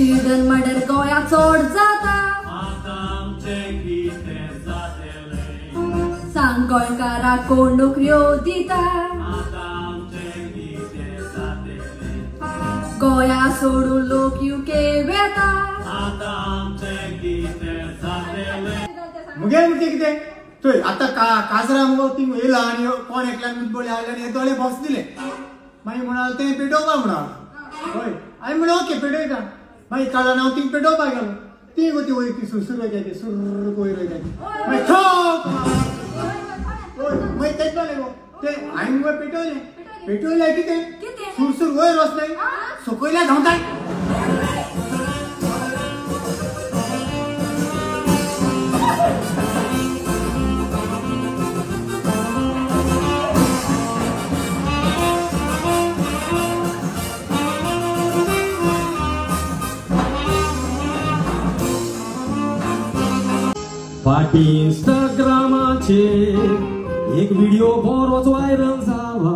children murder गोया चोड जाता सांग गोंयकाराक कोण नोकऱ्यो दिता गोया सोडून लोक यूके वेता मुगे कितें थंय आतां काजरा मुगो ती येयला आनी कोण एकल्यान मुतबोळे हाडले आनी दोळे बॉक्स दिले मागीर म्हणाल तें पेटोवपा म्हणाल हय हांवें म्हणलें ओके पेटयता मागीर काळान हांव थिंग पेटोवपाक गेलो ती गो ती वयर ती सुरसूर वयताची सुर्र वयर वयताची मागीर ठोक मागीर तेच जालें गो तें हांवें मुगो पेटयलें कितें सुरसूर वयर वचलें सकयल्या धांवताय फाटी इंस्टाग्रामाचेर एक व्हिडिओ बरोच व्हायरल जाला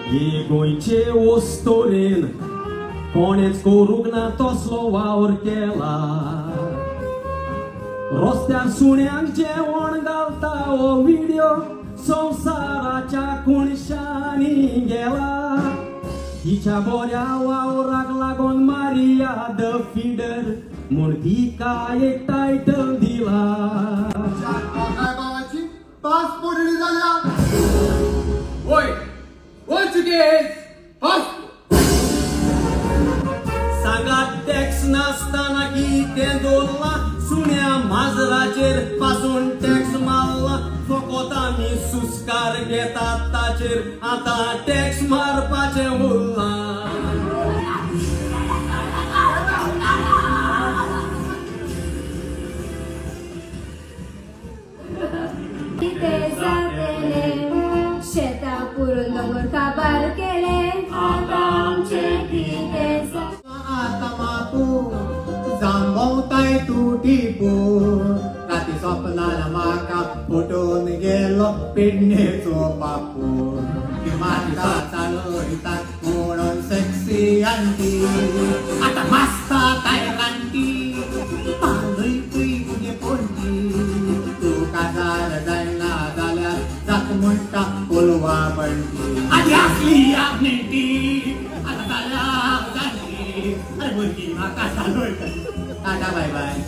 हे गोंयचे वस्तोरेन कोणेच करूंक ना तसलो वावर केला रस्त्यार सुण्यांक जेवण घालता हो व्हिडिओ संवसाराच्या कुणशांनी गेला तिच्या बऱ्या वावराक लागून मारिया द फिडर म्हूण तिका एक टायटल दिला बाबाची पासपोर्ट जाल्या ओय पोर्चुगेज सांगात टॅक्स नासताना की ते दोल्ला सुण्या माजराचेर पासून टॅक्स मारला फकत आमी सुस्कार घेतात ताचेर आतां टॅक्स मारपाचें उरला शेता पुरून दोंगर काबार केले आता मापू जांभोवताय तुटी पूर राती स्वप्नाला म्हाका फुटून गेलो पेडणेचो पापूर म्हाका चालयता म्हणून सेक्सी आंटी आतां मास्ता काय रांटी पालय तुगे पोंटी तूं काजार जायना जाल्यार जात म्हणटा कोलवा बंटी आनी आसली आपणेंटी आतां जाल्यार जाली अरे भुरगीं म्हाका चालयता टाटा बाय बाय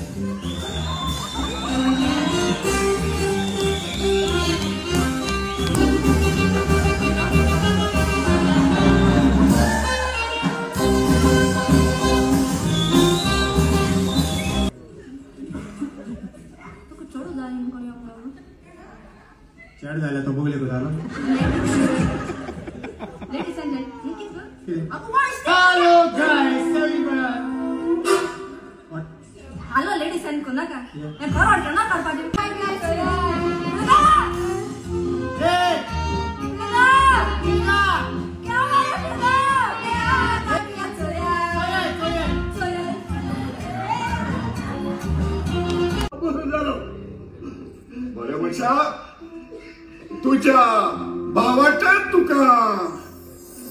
चढ झाला तो बघले को झाला hello guys hello ladies and को नका हे फॉरवर्ड कर ना करपाचे बरे बच्चा तुझ्या भावाच्यान तुका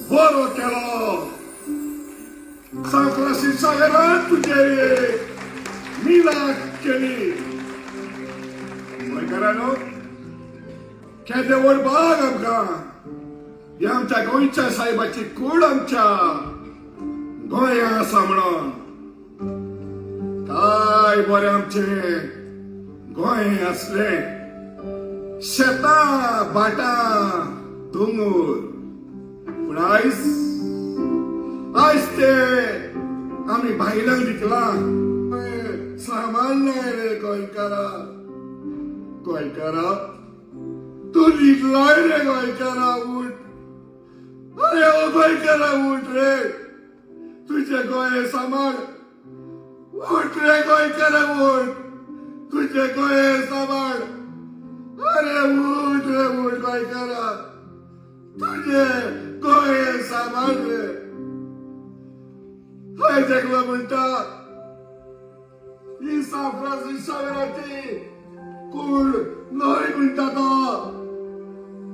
बरो केलो सांकराशी सागरान तुझे मिलाक केली गोंयकारांनो केदे व्हड बाग आमकां ही आमच्या गोंयच्या साहेबाची कूड आमच्या गोंया आसा म्हणून काय बरें आमचे गोंय असले शेता भाटा दोंगर पूण आयज ते आमी भायल्यान विकला सामान्य रे गोंयकारा तूं लिटलाय रे गोंयकारा उठ अरे ओ गोंयकारा उठ रे तुझे गोंय सांबाळ उठ रे गोंयकारा उठ तुझे गोंय सांभाळ अरे उठ गोंयकारा तुझे गोंय सांभाळ रे हय जगलो म्हणटा ही सांफ्रांसीस शावेराची कूड न्हय म्हणटा तो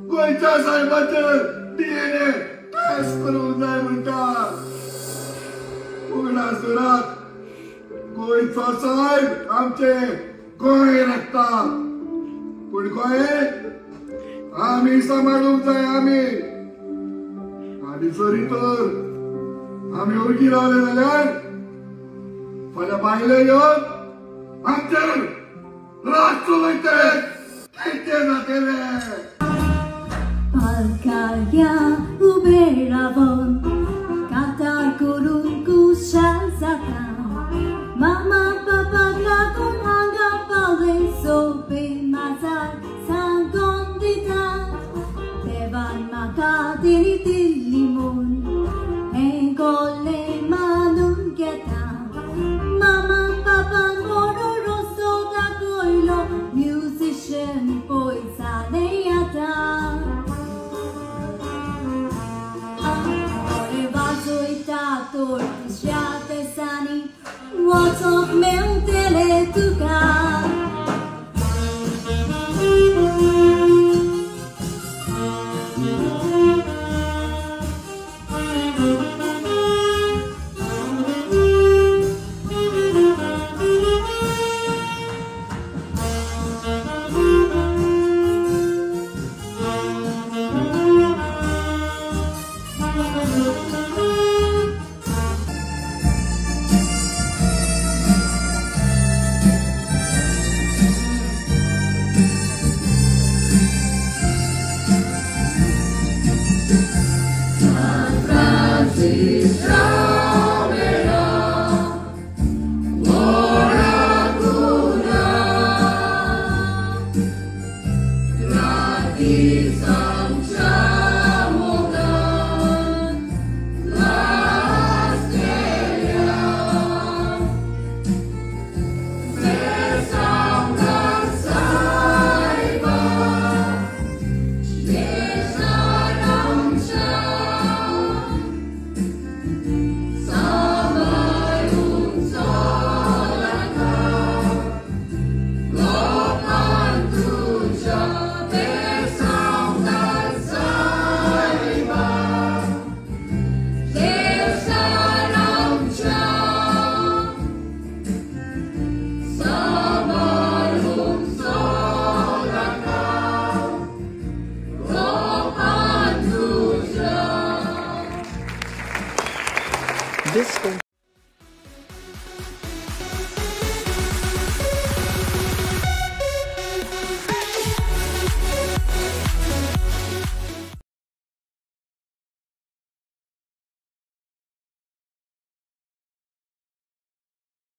गोंयच्या साहेबाचेर DNA टेस्ट करूंक जाय म्हणटा सुरात गोंयचो साहेब आमचे गोंय राखता पूण गोंय आमी सांबाळूंक जाय आमी जरी तर आमी ओळखी रावले जाल्यार फाल्यां बायले येवन आमचेर राज चलयतले तेंचे जातले Alkaria uberawon Katar kurun kushal zata Mama papa lakon hanga pale sope mazar sangondita Bevan makadini tilimon Engole manun geta Mama papa moro rosso da koilo Musician boys aleyata What's of meu teletucar This